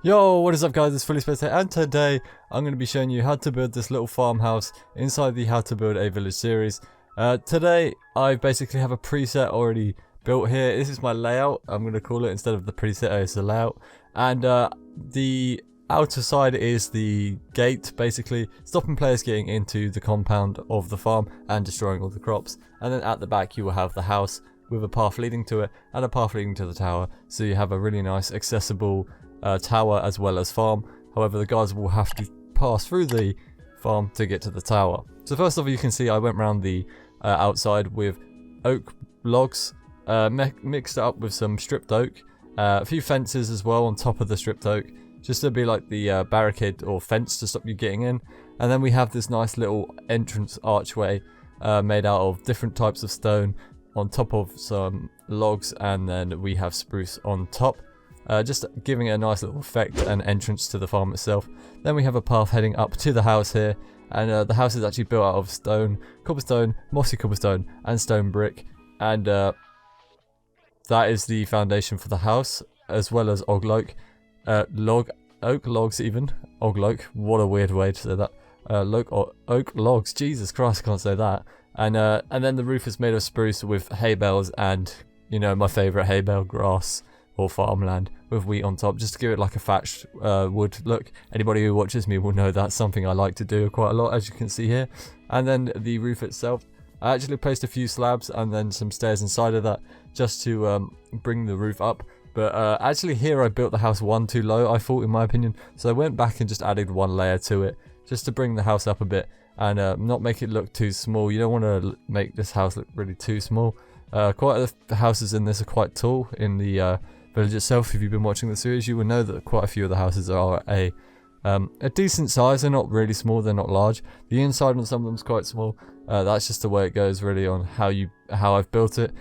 Yo, what is up guys, it's FullySpaced here, and today I'm going to be showing you how to build this little farmhouse inside the How to Build a Village series. Today I basically have a preset already built here. This is my layout, I'm going to call it, instead of the preset, it's a layout. And the outer side is the gate, basically stopping players getting into the compound of the farm and destroying all the crops. And then at the back you will have the house with a path leading to it and a path leading to the tower, so you have a really nice accessible tower as well as farm. However, the guys will have to pass through the farm to get to the tower. So first off, you can see I went around the outside with oak logs, mixed it up with some stripped oak, a few fences as well on top of the stripped oak, just to be like the barricade or fence to stop you getting in. And then we have this nice little entrance archway made out of different types of stone on top of some logs, and then we have spruce on top. Just giving it a nice little effect and entrance to the farm itself. Then we have a path heading up to the house here, and the house is actually built out of stone, cobblestone, mossy cobblestone, and stone brick. And that is the foundation for the house, as well as oak logs even. Oak, what a weird way to say that. Oak logs, Jesus Christ, I can't say that. And then the roof is made of spruce with hay bales and, you know, my favourite hay bale, grass or farmland with wheat on top, just to give it like a thatched wood look. Anybody who watches me will know that's something I like to do quite a lot, as you can see here. And then the roof itself, I actually placed a few slabs and then some stairs inside of that just to bring the roof up. But actually here I built the house one too low, I thought, in my opinion. So I went back and just added one layer to it just to bring the house up a bit and not make it look too small. You don't want to make this house look really too small. Quite the houses in this are quite tall in the village itself. If you've been watching the series, you will know that quite a few of the houses are a decent size. They're not really small, they're not large. The inside on some of them is quite small. That's just the way it goes really on how I've built it.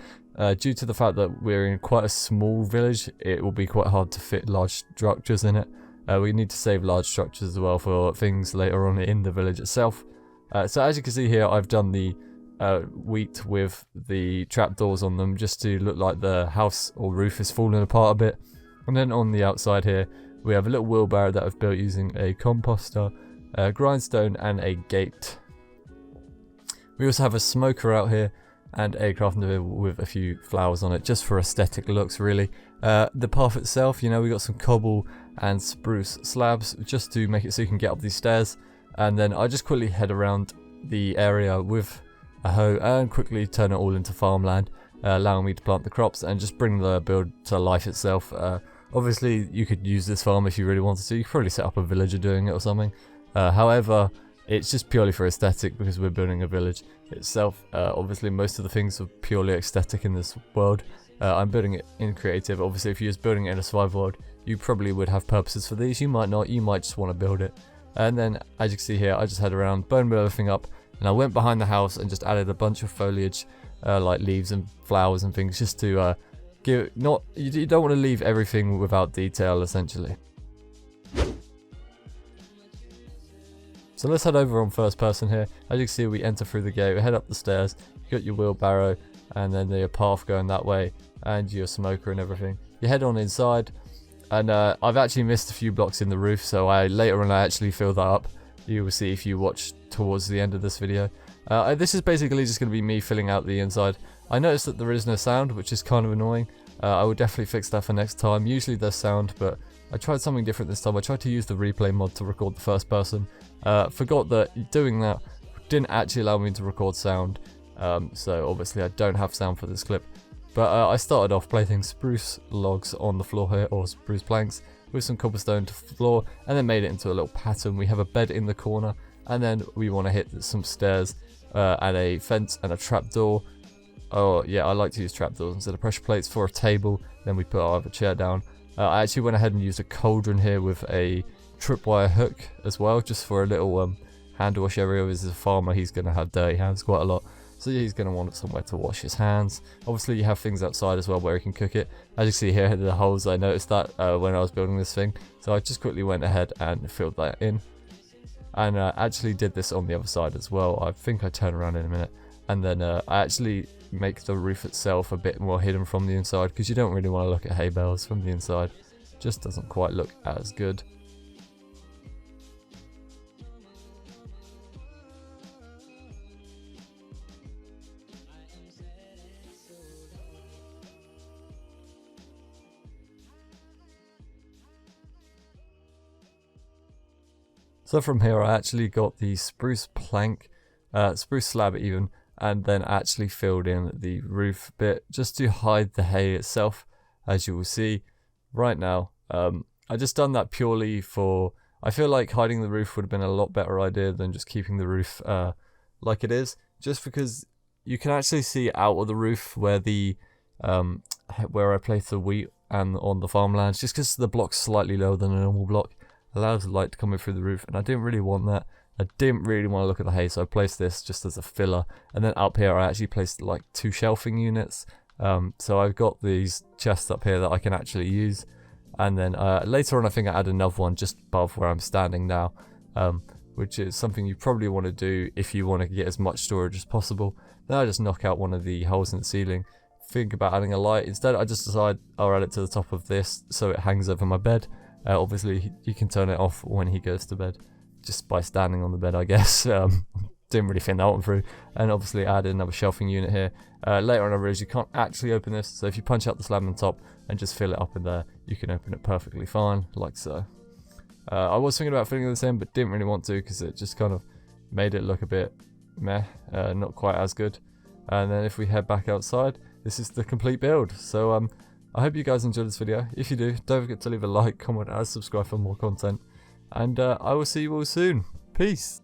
Due to the fact that we're in quite a small village, it will be quite hard to fit large structures in it. We need to save large structures as well for things later on in the village itself. So as you can see here, I've done the wheat with the trapdoors on them just to look like the house or roof is falling apart a bit. And then on the outside here we have a little wheelbarrow that I've built using a composter, grindstone, and a gate. We also have a smoker out here and a crafting table with a few flowers on it, just for aesthetic looks really. The path itself, you know, we got some cobble and spruce slabs just to make it so you can get up these stairs. And then I just quickly head around the area with a hoe and quickly turn it all into farmland, allowing me to plant the crops and just bring the build to life itself. Obviously you could use this farm if you really wanted to. You could probably set up a villager doing it or something. However, it's just purely for aesthetic because we're building a village itself. Obviously most of the things are purely aesthetic in this world. I'm building it in creative. Obviously if you're just building it in a survival world, you probably would have purposes for these. You might not, you might just want to build it. And then as you can see here, I just head around, bone everything up, and I went behind the house and just added a bunch of foliage, like leaves and flowers and things, just to you don't want to leave everything without detail, essentially. So let's head over on first person here. As you can see, we enter through the gate, we head up the stairs, you got your wheelbarrow, and then your path going that way, and your smoker and everything. You head on inside, and I've actually missed a few blocks in the roof, so later on I actually fill that up. You will see if you watch towards the end of this video. This is basically just going to be me filling out the inside. I noticed that there is no sound, which is kind of annoying. I will definitely fix that for next time. Usually there's sound, but I tried something different this time. I tried to use the replay mod to record the first person. Forgot that doing that didn't actually allow me to record sound, so obviously I don't have sound for this clip. But I started off placing spruce logs on the floor here, or spruce planks, with some cobblestone to floor, and then made it into a little pattern. We have a bed in the corner, and then we want to hit some stairs, and a fence and a trapdoor. Oh yeah, I like to use trapdoors instead of pressure plates for a table. Then we put our other chair down. I actually went ahead and used a cauldron here with a tripwire hook as well, just for a little hand wash area. As a farmer, he's going to have dirty hands quite a lot, so he's going to want somewhere to wash his hands. Obviously you have things outside as well where you can cook it. As you see here, the holes, I noticed that when I was building this thing, so I just quickly went ahead and filled that in. And actually did this on the other side as well. I think I turn around in a minute. And then I actually make the roof itself a bit more hidden from the inside, because you don't really want to look at hay bales from the inside. just doesn't quite look as good. So from here I actually got the spruce plank, spruce slab even, and then actually filled in the roof bit just to hide the hay itself, as you will see right now. I just done that purely for, I feel like hiding the roof would have been a lot better idea than just keeping the roof like it is, just because you can actually see out of the roof where the where I place the wheat and on the farmlands, just because the block's slightly lower than a normal block, allows the light to come in through the roof, and I didn't really want that. I didn't really want to look at the hay, so I placed this just as a filler. And then up here I actually placed like 2 shelving units, so I've got these chests up here that I can actually use. And then later on I think I add another one just above where I'm standing now, which is something you probably want to do if you want to get as much storage as possible. Then I just knock out one of the holes in the ceiling, think about adding a light. Instead I just decide I'll add it to the top of this so it hangs over my bed. Obviously you can turn it off when he goes to bed just by standing on the bed, I guess. Didn't really think that one through. And obviously I added another shelving unit here. Later on I realized you can't actually open this, so if you punch out the slab on top and just fill it up in there, you can open it perfectly fine, like so. I was thinking about filling this in, but didn't really want to because it just kind of made it look a bit meh, not quite as good. And then if we head back outside, this is the complete build. So I hope you guys enjoyed this video. If you do, don't forget to leave a like, comment and subscribe for more content. And I will see you all soon. Peace.